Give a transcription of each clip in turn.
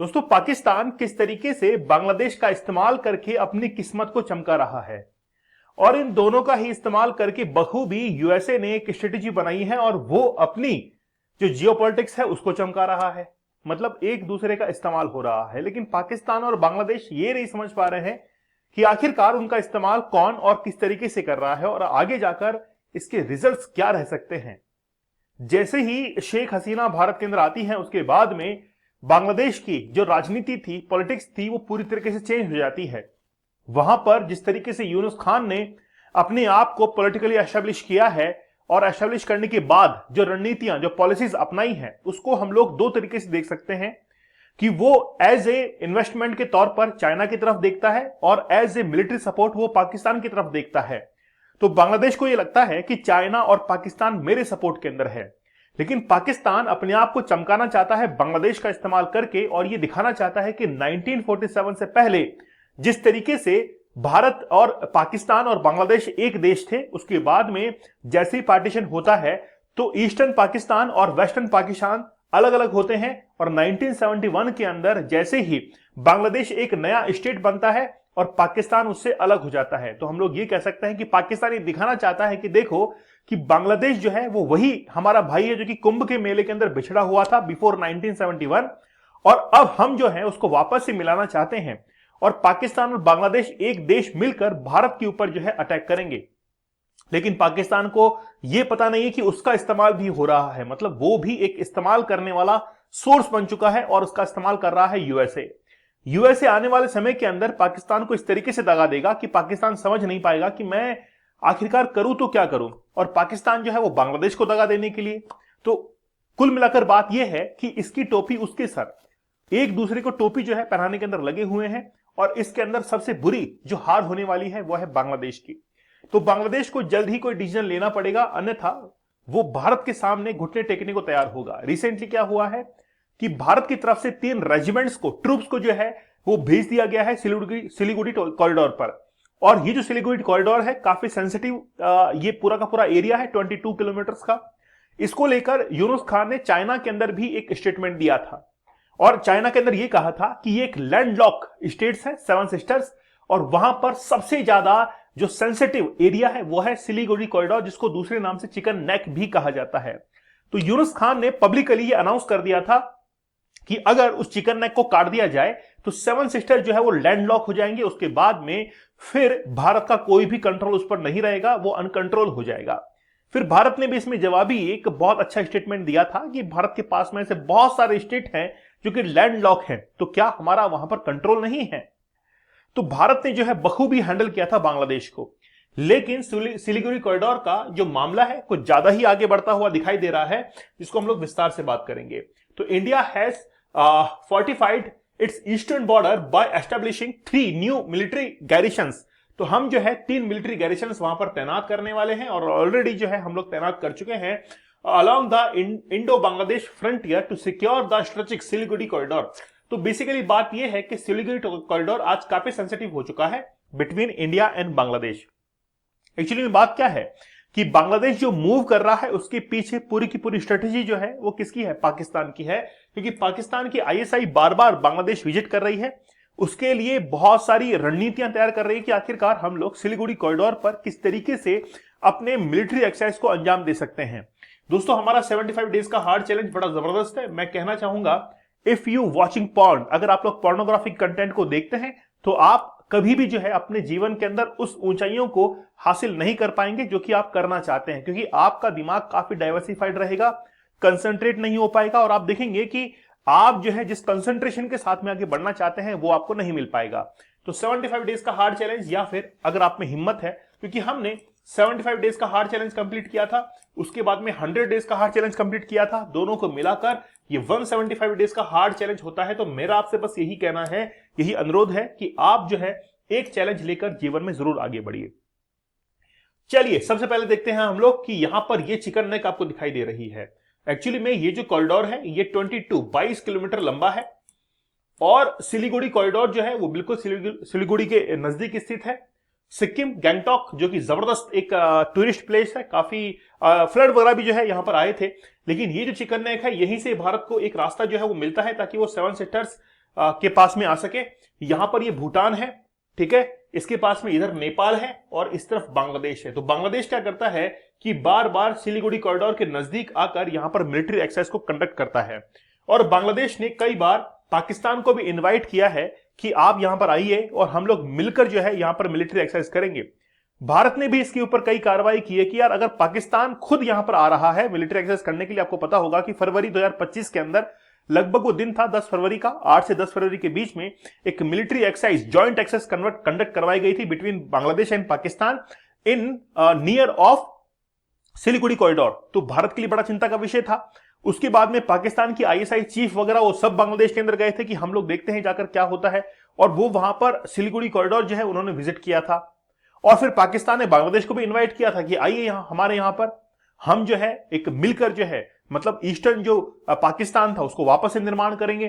दोस्तों, पाकिस्तान किस तरीके से बांग्लादेश का इस्तेमाल करके अपनी किस्मत को चमका रहा है और इन दोनों का ही इस्तेमाल करके बखूबी यूएसए ने एक स्ट्रेटेजी बनाई है और वो अपनी जो जियोपॉलिटिक्स है उसको चमका रहा है। मतलब एक दूसरे का इस्तेमाल हो रहा है, लेकिन पाकिस्तान और बांग्लादेश ये नहीं समझ पा रहे हैं कि आखिरकार उनका इस्तेमाल कौन और किस तरीके से कर रहा है और आगे जाकर इसके रिजल्ट्स क्या रह सकते हैं। जैसे ही शेख हसीना भारत के अंदर आती हैं, उसके बाद में बांग्लादेश की जो राजनीति थी, पॉलिटिक्स थी, वो पूरी तरीके से चेंज हो जाती है। वहां पर जिस तरीके से यूनुस खान ने अपने आप को पॉलिटिकली एस्टेब्लिश किया है और एस्टेब्लिश करने के बाद जो रणनीतियां, जो पॉलिसीज अपनाई हैं, उसको हम लोग दो तरीके से देख सकते हैं कि वो एज ए इन्वेस्टमेंट के तौर पर चाइना की तरफ देखता है और एज ए मिलिट्री सपोर्ट वो पाकिस्तान की तरफ देखता है। तो बांग्लादेश को यह लगता है कि चाइना और पाकिस्तान मेरे सपोर्ट के अंदर है, लेकिन पाकिस्तान अपने आप को चमकाना चाहता है बांग्लादेश का इस्तेमाल करके और यह दिखाना चाहता है कि 1947 से पहले जिस तरीके से भारत और पाकिस्तान और बांग्लादेश एक देश थे, उसके बाद में जैसे ही पार्टीशन होता है तो ईस्टर्न पाकिस्तान और वेस्टर्न पाकिस्तान अलग अलग होते हैं और 1971 के अंदर जैसे ही बांग्लादेश एक नया स्टेट बनता है और पाकिस्तान उससे अलग हो जाता है, तो हम लोग ये कह सकते हैं कि पाकिस्तान ये दिखाना चाहता है कि देखो कि बांग्लादेश जो है वो वही हमारा भाई है जो कि कुंभ के मेले के अंदर बिछड़ा हुआ था बिफोर 1971 और अब हम जो है उसको वापस से मिलाना चाहते हैं और पाकिस्तान और बांग्लादेश एक देश मिलकर भारत के ऊपर जो है अटैक करेंगे। लेकिन पाकिस्तान को यह पता नहीं है कि उसका इस्तेमाल भी हो रहा है, मतलब वो भी एक इस्तेमाल करने वाला सोर्स बन चुका है और उसका इस्तेमाल कर रहा है यूएसए आने वाले समय के अंदर पाकिस्तान को इस तरीके से दगा देगा कि पाकिस्तान समझ नहीं पाएगा कि मैं आखिरकार करूं तो क्या करूं, और पाकिस्तान जो है वो बांग्लादेश को दगा देने के लिए। तो कुल मिलाकर बात यह है कि इसकी टोपी उसके सर, एक दूसरे को टोपी जो है पहनाने के अंदर लगे हुए हैं और इसके अंदर सबसे बुरी जो हार होने वाली है वो है बांग्लादेश की। तो बांग्लादेश को जल्द ही कोई डिसीजन लेना पड़ेगा, अन्यथा वो भारत के सामने घुटने टेकने को तैयार होगा। रिसेंटली क्या हुआ है कि भारत की तरफ से 3 रेजिमेंट्स को, ट्रूप्स को जो है वो भेज दिया गया है सिलीगुड़ी कॉरिडोर पर। और ये जो सिलीगुड़ी कॉरिडोर है काफी सेंसिटिव, ये पूरा का पूरा एरिया है 22 किलोमीटर का। इसको लेकर यूनुस खान ने चाइना के अंदर भी एक स्टेटमेंट दिया था और चाइना के अंदर यह कहा था कि ये एक लैंडलॉक स्टेट्स है, 7 सिस्टर्स, और वहां पर सबसे ज्यादा जो सेंसिटिव एरिया है वो है सिलीगुड़ी कॉरिडोर, जिसको दूसरे नाम से चिकन नेक भी कहा जाता है। तो यूनुस खान ने पब्लिकली ये अनाउंस कर दिया था कि अगर उस चिकन नेक को काट दिया जाए तो 7 सिस्टर जो है वो लैंडलॉक हो जाएंगे। उसके बाद में फिर भारत का कोई भी कंट्रोल उस पर नहीं रहेगा, वो अनकंट्रोल हो जाएगा। फिर भारत ने भी इसमें जवाबी एक बहुत अच्छा स्टेटमेंट दिया था कि भारत के पास में से बहुत सारे स्टेट हैं जो कि लैंडलॉक हैं, तो क्या हमारा वहां पर कंट्रोल नहीं है? तो भारत ने जो है बखूबी हैंडल किया था बांग्लादेश को। लेकिन सिलीगुड़ी कॉरिडोर का जो मामला है कुछ ज्यादा ही आगे बढ़ता हुआ दिखाई दे रहा है, जिसको हम लोग विस्तार से बात करेंगे। तो India has fortified its eastern border by establishing 3 new military garrisons. तो हम जो है 3 मिलिट्री गैरिशंस वहां पर तैनात करने वाले हैं और ऑलरेडी जो है हम लोग तैनात कर चुके हैं along the Indo-Bangladesh frontier to secure the strategic Siliguri corridor. तो बेसिकली बात यह है कि सिलीगुड़ी कॉरिडोर आज काफी सेंसिटिव हो चुका है between India and Bangladesh. Actually में बात क्या है कि बांग्लादेश जो मूव कर रहा है उसके पीछे पूरी की पूरी स्ट्रेटेजी जो है वो किसकी है? पाकिस्तान की है, क्योंकि पाकिस्तान की आईएसआई बार बार बांग्लादेश विजिट कर रही है। उसके लिए बहुत सारी रणनीतियां तैयार कर रही है कि आखिरकार हम लोग सिलीगुड़ी कॉरिडोर पर किस तरीके से अपने मिलिट्री एक्सरसाइज को अंजाम दे सकते हैं। दोस्तों, हमारा 75 डेज का हार्ड चैलेंज बड़ा जबरदस्त है। मैं कहना चाहूंगा, इफ यू वॉचिंग पॉर्न, अगर आप लोग पोर्नोग्राफिक कंटेंट को देखते हैं तो आप कभी भी जो है अपने जीवन के अंदर उस ऊंचाइयों को हासिल नहीं कर पाएंगे जो कि आप करना चाहते हैं, क्योंकि आपका दिमाग काफी डाइवर्सिफाइड रहेगा, कंसंट्रेट नहीं हो पाएगा और आप देखेंगे कि आप जो है जिस कंसंट्रेशन के साथ में आगे बढ़ना चाहते हैं वो आपको नहीं मिल पाएगा। तो 75 डेज का हार्ड चैलेंज, या फिर अगर आप में हिम्मत है, क्योंकि हमने 75 डेज का हार्ड चैलेंज कंप्लीट किया था, उसके बाद में 100 डेज का हार्ड चैलेंज कंप्लीट किया था, दोनों को मिलाकर ये 175 डेज का हार्ड चैलेंज होता है। तो मेरा आपसे बस यही कहना है, यही अनुरोध है कि आप जो है एक चैलेंज लेकर जीवन में जरूर आगे बढ़िए। चलिए सबसे पहले देखते हैं हम लोग कि यहां पर ये चिकन नेक आपको दिखाई दे रही है। एक्चुअली में ये जो कॉरिडोर है ये 22 किलोमीटर लंबा है और सिलीगुड़ी कॉरिडोर जो है वो बिल्कुल सिलीगुड़ी के नजदीक स्थित है। सिक्किम, गैंगटॉक, जो कि जबरदस्त एक टूरिस्ट प्लेस है, काफी फ्लड वगैरह भी जो है यहां पर आए थे। लेकिन ये जो चिकन नेक है, यहीं से भारत को एक रास्ता जो है वो मिलता है ताकि वो 7 सिस्टर्स के पास में आ सके। यहां पर ये भूटान है, ठीक है, इसके पास में इधर नेपाल है और इस तरफ बांग्लादेश है। तो बांग्लादेश क्या करता है कि बार बार सिलीगुड़ी कॉरिडोर के नजदीक आकर यहां पर मिलिट्री एक्सरसाइज को कंडक्ट करता है। और बांग्लादेश ने कई बार पाकिस्तान को भी इनवाइट किया है कि आप यहां पर आइए और हम लोग मिलकर जो है यहां पर मिलिट्री एक्सरसाइज करेंगे। भारत ने भी इसके ऊपर कई कार्रवाई की है कि यार अगर पाकिस्तान खुद यहां पर आ रहा है मिलिट्री एक्सरसाइज करने के लिए, आपको पता होगा कि फरवरी 2025 के अंदर लगभग वो दिन था 10 फरवरी का, 8 से 10 फरवरी के बीच में एक military exercise, joint exercise conduct करवाई गई थी between Bangladesh and Pakistan in near of Siliguri corridor. तो भारत के लिए बड़ा चिंता का विषय था। उसके बाद में पाकिस्तान की आईएसआई चीफ वगैरह वो सब बांग्लादेश के अंदर गए थे कि हम लोग देखते हैं जाकर क्या होता है, और वो वहां पर सिलीगुड़ी कॉरिडोर जो है उन्होंने विजिट किया था। और फिर पाकिस्तान ने बांग्लादेश को भी इनवाइट किया था कि आइए यहां हमारे यहां पर हम जो है एक मिलकर जो है मतलब ईस्टर्न जो पाकिस्तान था उसको वापस से निर्माण करेंगे।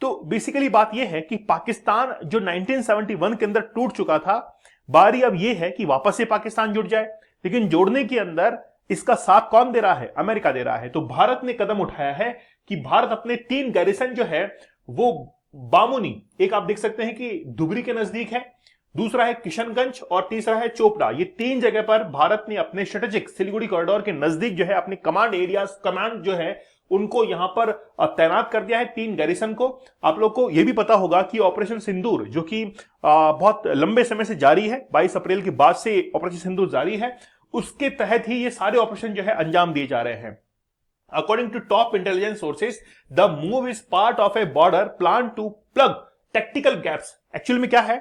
तो बेसिकली बात यह है कि पाकिस्तान जो 1971 के अंदर टूट चुका था, बारी अब यह है कि वापस से पाकिस्तान जुड़ जाए। लेकिन जोड़ने के अंदर इसका साथ कौन दे रहा है? अमेरिका दे रहा है। तो भारत ने कदम उठाया है कि भारत अपने 3 गैरिसन जो है वो बामुनी, एक आप देख सकते हैं कि धुबरी के नजदीक है, दूसरा है किशनगंज और तीसरा है चोपड़ा। ये 3 जगह पर भारत ने अपने स्ट्रेटेजिक सिलीगुड़ी कॉरिडोर के नजदीक जो है अपने कमांड एरियाज, कमांड जो है उनको यहां पर तैनात कर दिया है 3 गैरिसन को। आप लोग को यह भी पता होगा कि ऑपरेशन सिंदूर जो कि बहुत लंबे समय से जारी है, 22 अप्रैल के बाद से ऑपरेशन सिंदूर जारी है, उसके तहत ही ये सारे ऑपरेशन जो है अंजाम दिए जा रहे हैं। According to top intelligence sources, the move is part of a border plan to plug tactical gaps. Actual में क्या है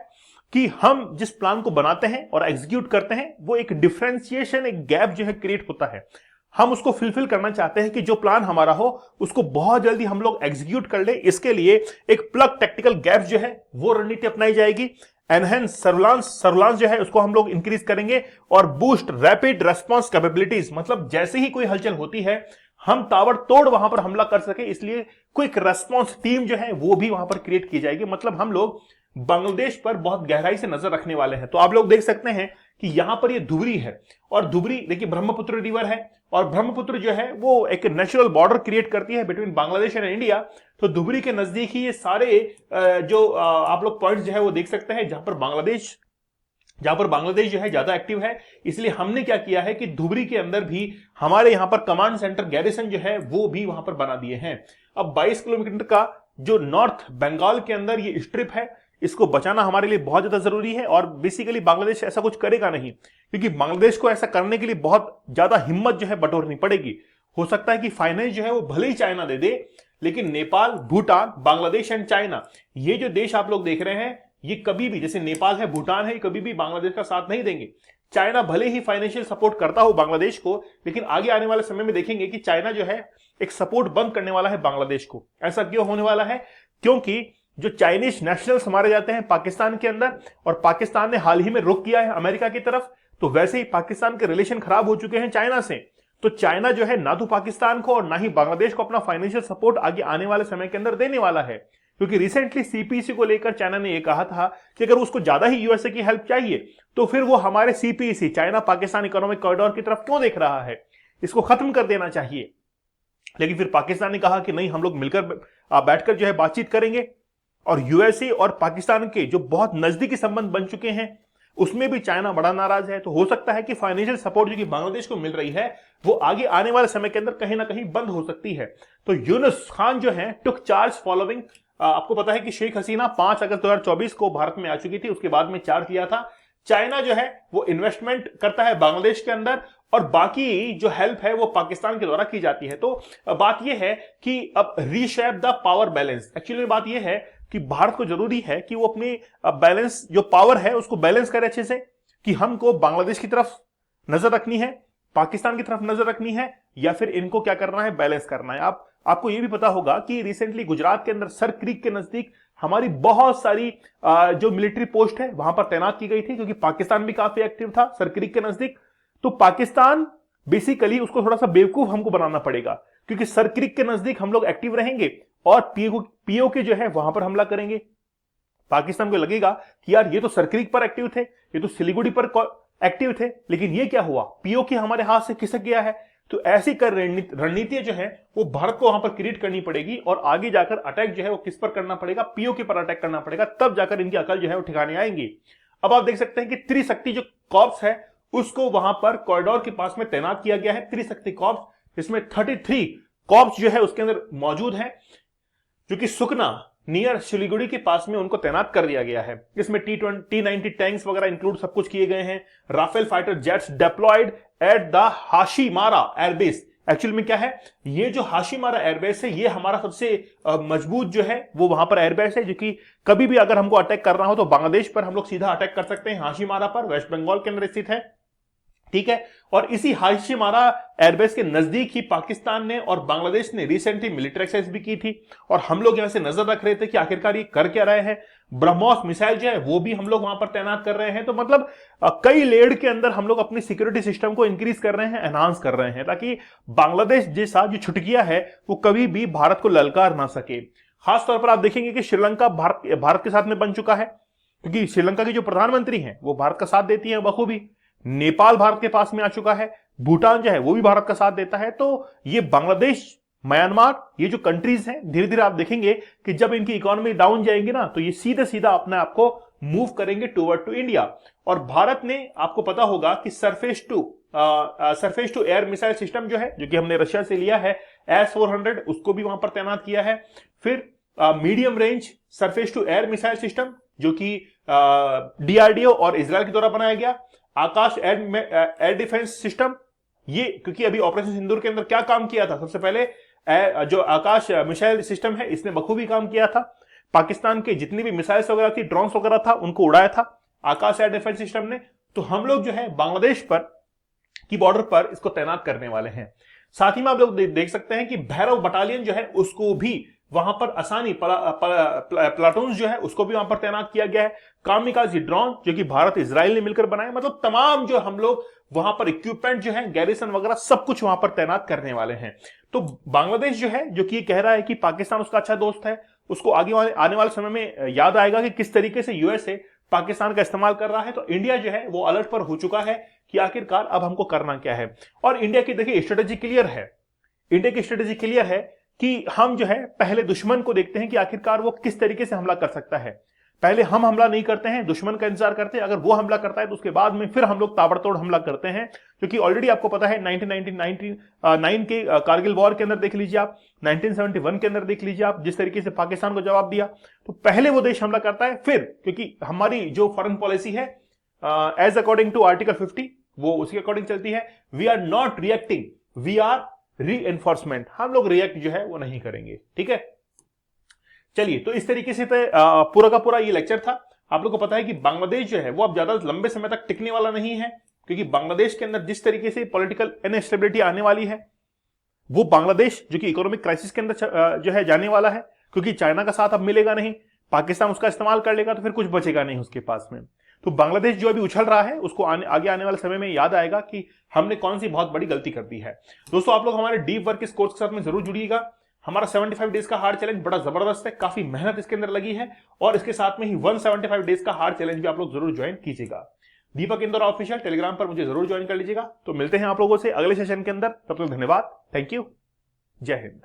कि हम जिस प्लान को बनाते हैं और एग्जीक्यूट करते हैं वो एक डिफरेंशिएशन, एक गैप जो है क्रिएट होता है। हम उसको फुलफिल करना चाहते हैं कि जो प्लान हमारा हो उसको बहुत जल्दी हम लोग एग्जीक्यूट कर ले। इसके लिए एक प्लग टैक्टिकल गैप जो है वो रणनीति अपनाई जाएगी। एनहेंस सर्विलांस जो है उसको हम लोग इंक्रीज करेंगे और बूस्ट रैपिड रेस्पॉन्स कैपेबिलिटीज, मतलब जैसे ही कोई हलचल होती है हम ताबड़तोड़ वहां पर हमला कर सके, इसलिए क्विक रेस्पॉन्स टीम जो है वो भी वहां पर क्रिएट की जाएगी। मतलब हम लोग बांग्लादेश पर बहुत गहराई से नजर रखने वाले हैं। तो आप लोग देख सकते हैं कि यहां पर ये धुबरी है और धुबरी देखिए ब्रह्मपुत्र रिवर है और ब्रह्मपुत्र जो है वो एक नेचुरल बॉर्डर क्रिएट करती है बिटवीन बांग्लादेश एंड इंडिया। तो धुबरी के नजदीक ही ये सारे जो आप लोग पॉइंट्स जो है वो देख सकते हैं जहां पर बांग्लादेश जो है ज्यादा एक्टिव है। इसलिए हमने क्या किया है कि धुबरी के अंदर भी हमारे यहां पर कमांड सेंटर गैरिसन जो है वो भी वहां पर बना दिए हैं। अब 22 किलोमीटर का जो नॉर्थ बंगाल के अंदर ये स्ट्रिप है, इसको बचाना हमारे लिए बहुत ज्यादा जरूरी है। और बेसिकली बांग्लादेश ऐसा कुछ करेगा नहीं, क्योंकि बांग्लादेश को ऐसा करने के लिए बहुत ज्यादा हिम्मत जो है बटोरनी पड़ेगी। हो सकता है कि फाइनेंस जो है वो भले ही चाइना दे दे, लेकिन नेपाल, भूटान, बांग्लादेश एंड चाइना, ये जो देश आप लोग देख रहे हैं, ये कभी भी, जैसे नेपाल है, भूटान है, कभी भी बांग्लादेश का साथ नहीं देंगे। चाइना भले ही फाइनेंशियल सपोर्ट करता हो बांग्लादेश को, लेकिन आगे आने वाले समय में देखेंगे कि चाइना जो है एक सपोर्ट बंद करने वाला है बांग्लादेश को। ऐसा क्यों होने वाला है? क्योंकि जो चाइनीज नेशनल्स मारे जाते हैं पाकिस्तान के अंदर, और पाकिस्तान ने हाल ही में रुख किया है अमेरिका की तरफ, तो वैसे ही पाकिस्तान के रिलेशन खराब हो चुके हैं चाइना से। तो चाइना जो है ना तो पाकिस्तान को और ना ही बांग्लादेश को अपना फाइनेंशियल सपोर्ट आगे आने वाले समय के अंदर देने वाला है। क्योंकि रिसेंटली सीपीईसी को लेकर चाइना ने यह कहा था कि अगर उसको ज्यादा ही यूएसए की हेल्प चाहिए तो फिर वो हमारे CPEC, China Pakistan economic corridor की तरफ क्यों देख रहा है, इसको खत्म कर देना चाहिए। लेकिन फिर पाकिस्तान ने कहा कि नहीं, हम लोग मिलकर बैठकर जो है बातचीत करेंगे। और यूएसए और पाकिस्तान के जो बहुत नजदीकी संबंध बन चुके हैं उसमें भी चाइना बड़ा नाराज है। तो हो सकता है कि फाइनेंशियल सपोर्ट जो कि बांग्लादेश को मिल रही है वो आगे आने वाले समय के अंदर कहीं ना कहीं बंद हो सकती है। तो यूनुस खान जो है टुक चार्ज फॉलोइंग, आपको पता है कि शेख हसीना 5 अगस्त 2024 को भारत में आ चुकी थी, उसके बाद में चार्ज लिया था। चाइना जो है वो इन्वेस्टमेंट करता है बांग्लादेश के अंदर और बाकी जो हेल्प है वो पाकिस्तान के द्वारा की जाती है। तो बात यह है कि अब reshape the power balance, actually बात यह है कि भारत को जरूरी है कि वो अपनी बैलेंस, जो पावर है उसको बैलेंस करे अच्छे से, कि हमको बांग्लादेश की तरफ नजर रखनी है, पाकिस्तान की तरफ नजर रखनी है, या फिर इनको क्या करना है, बैलेंस करना है। आपको ये भी पता होगा कि रिसेंटली गुजरात के अंदर सर क्रीक के नजदीक हमारी बहुत सारी जो मिलिट्री पोस्ट है वहां पर तैनात की गई थी, क्योंकि पाकिस्तान भी काफी एक्टिव था सर क्रीक के नजदीक। तो पाकिस्तान बेसिकली उसको थोड़ा सा बेवकूफ हमको बनाना पड़ेगा, क्योंकि सर क्रीक के नजदीक हम लोग एक्टिव रहेंगे और पीओके जो है वहां पर हमला करेंगे। पाकिस्तान को लगेगा कि यार ये तो सर क्रीक पर एक्टिव थे, ये तो सिलीगुड़ी पर एक्टिव थे, लेकिन ये क्या हुआ, पीओके हमारे हाथ से खिसक गया है। तो ऐसी कर रणनीतियां जो है वो भारत को वहां पर क्रिएट करनी पड़ेगी और आगे जाकर अटैक जो है वो किस पर करना पड़ेगा, पीओके पर अटैक करना पड़ेगा, तब जाकर इनकी अकल जो है वो ठिकाने आएंगी। अब आप देख सकते हैं कि त्रिशक्ति जो कॉर्प्स है उसको वहां पर कॉरिडोर के पास में तैनात किया गया है। त्रिशक्ति कॉर्प्स, इसमें 33 कॉर्प्स जो है उसके अंदर मौजूद है, जो कि सुकना नियर सिलीगुड़ी के पास में उनको तैनात कर दिया गया है। इसमें T-90 टैंक्स वगैरह इंक्लूड सब कुछ किए गए हैं। Rafale fighter jets deployed at the Hashimara airbase. Actual में क्या है, ये जो हाशीमारा एयरबेस है ये हमारा सबसे मजबूत जो है वो वहां पर एयरबेस है, जो कि कभी भी अगर हमको अटैक करना हो तो बांग्लादेश पर हम लोग सीधा अटैक कर सकते हैं। हाशीमारा पर वेस्ट बंगाल के अंदर स्थित है, ठीक है। और इसी हाशीमारा एयरबेस के नजदीक ही पाकिस्तान ने और बांग्लादेश ने रिसेंटली मिलिट्री एक्सरसाइज भी की थी और हम लोग यहां से नजर रख रहे थे कि आखिरकार ये कर क्या रहे हैं। ब्रह्मोस मिसाइल जो है वो भी हम लोग वहां पर तैनात कर रहे हैं। तो मतलब कई लेयर के अंदर हम लोग अपनी सिक्योरिटी सिस्टम को इंक्रीज कर रहे हैं, एनहांस कर रहे हैं, ताकि बांग्लादेश जैसा जो छुटकिया है वो कभी भी भारत को ललकार ना सके। खासतौर पर आप देखेंगे कि श्रीलंका भारत के साथ में बन चुका है, क्योंकि श्रीलंका की जो प्रधानमंत्री हैं वो भारत का साथ देती है बखूबी। नेपाल भारत के पास में आ चुका है, भूटान जो है वो भी भारत का साथ देता है। तो ये बांग्लादेश, म्यांमार, ये जो कंट्रीज हैं धीरे धीरे आप देखेंगे कि जब इनकी इकोनॉमी डाउन जाएगी ना तो ये सीधे सीधा अपने आप को मूव करेंगे टुवर्ड टू इंडिया। और भारत ने, आपको पता होगा कि surface to air missile system जो है, जो कि हमने रशिया से लिया है, S-400, उसको भी वहां पर तैनात किया है। फिर medium range surface to air missile system जो कि DRDO और इजरायल के द्वारा बनाया गया। आकाश एयर डिफेंस सिस्टम, ये क्योंकि अभी ऑपरेशन सिंदूर के अंदर क्या काम किया था, सबसे पहले जो आकाश मिसाइल सिस्टम है इसने बखूबी काम किया था। पाकिस्तान के जितनी भी मिसाइल्स वगैरह थी, ड्रोन्स वगैरह था, उनको उड़ाया था आकाश एयर डिफेंस सिस्टम ने। तो हम लोग जो है बांग्लादेश पर की बॉर्डर पर इसको तैनात करने वाले हैं। साथ ही में आप लोग देख सकते हैं कि भैरव बटालियन जो है उसको भी वहां पर आसानी प्लाटून जो है उसको भी वहां पर तैनात किया गया है। कामिकाज़ी ड्रोन जो कि भारत इजराइल ने मिलकर बनाए, मतलब तमाम जो हम लोग वहां पर इक्विपमेंट जो है, गैरिसन वगैरह सब कुछ वहां पर तैनात करने वाले हैं। तो बांग्लादेश जो है, जो कि कह रहा है कि पाकिस्तान उसका अच्छा दोस्त है, उसको आने वाले समय में याद आएगा कि किस तरीके से यूएसए पाकिस्तान का इस्तेमाल कर रहा है। तो इंडिया जो है वो अलर्ट पर हो चुका है कि आखिरकार अब हमको करना क्या है। और इंडिया की देखिए स्ट्रेटेजी क्लियर है, इंडिया की स्ट्रेटेजी क्लियर है कि हम जो है पहले दुश्मन को देखते हैं कि आखिरकार वो किस तरीके से हमला कर सकता है। पहले हम हमला नहीं करते हैं, दुश्मन का इंतजार करते हैं, अगर वो हमला करता है तो उसके बाद में फिर हम लोग ताबड़तोड़ हमला करते हैं। क्योंकि ऑलरेडी आपको पता है 1999 के कारगिल वॉर के अंदर देख लीजिए आप, 1971 के अंदर देख लीजिए आप, जिस तरीके से पाकिस्तान को जवाब दिया। तो पहले वो देश हमला करता है, फिर क्योंकि हमारी जो फॉरेन पॉलिसी है एज अकॉर्डिंग टू आर्टिकल 50 वो उसके अकॉर्डिंग चलती है। We are not reacting, we are reinforcement, हम लोग रिएक्ट जो है वो नहीं करेंगे, ठीक है। चलिए, तो इस तरीके से पूरा का पूरा ये लेक्चर था। आप लोग को पता है कि बांग्लादेश जो है वो अब ज्यादा लंबे समय तक टिकने वाला नहीं है, क्योंकि बांग्लादेश के अंदर जिस तरीके से पॉलिटिकल इनस्टेबिलिटी आने वाली है, वो बांग्लादेश जो कि इकोनॉमिक क्राइसिस के अंदर जो है जाने वाला है, क्योंकि चाइना का साथ अब मिलेगा नहीं, पाकिस्तान उसका इस्तेमाल कर लेगा, तो फिर कुछ बचेगा नहीं उसके पास में। तो बांग्लादेश जो अभी उछल रहा है उसको आगे आने वाले समय में याद आएगा कि हमने कौन सी बहुत बड़ी गलती कर दी है। दोस्तों, आप लोग हमारे डीप वर्क इस कोर्स के साथ में जरूर जुड़िएगा। हमारा 75 डेज का हार्ड चैलेंज बड़ा जबरदस्त है, काफी मेहनत इसके अंदर लगी है, और इसके साथ में ही 175 डेज का हार्ड चैलेंज भी आप लोग जरूर ज्वाइन कीजिएगा। दीपक इंदौर ऑफिशियल टेलीग्राम पर मुझे जरूर ज्वाइन कर लीजिएगा। तो मिलते हैं आप लोगों से अगले सेशन के अंदर, तब तक धन्यवाद, थैंक यू, जय हिंद।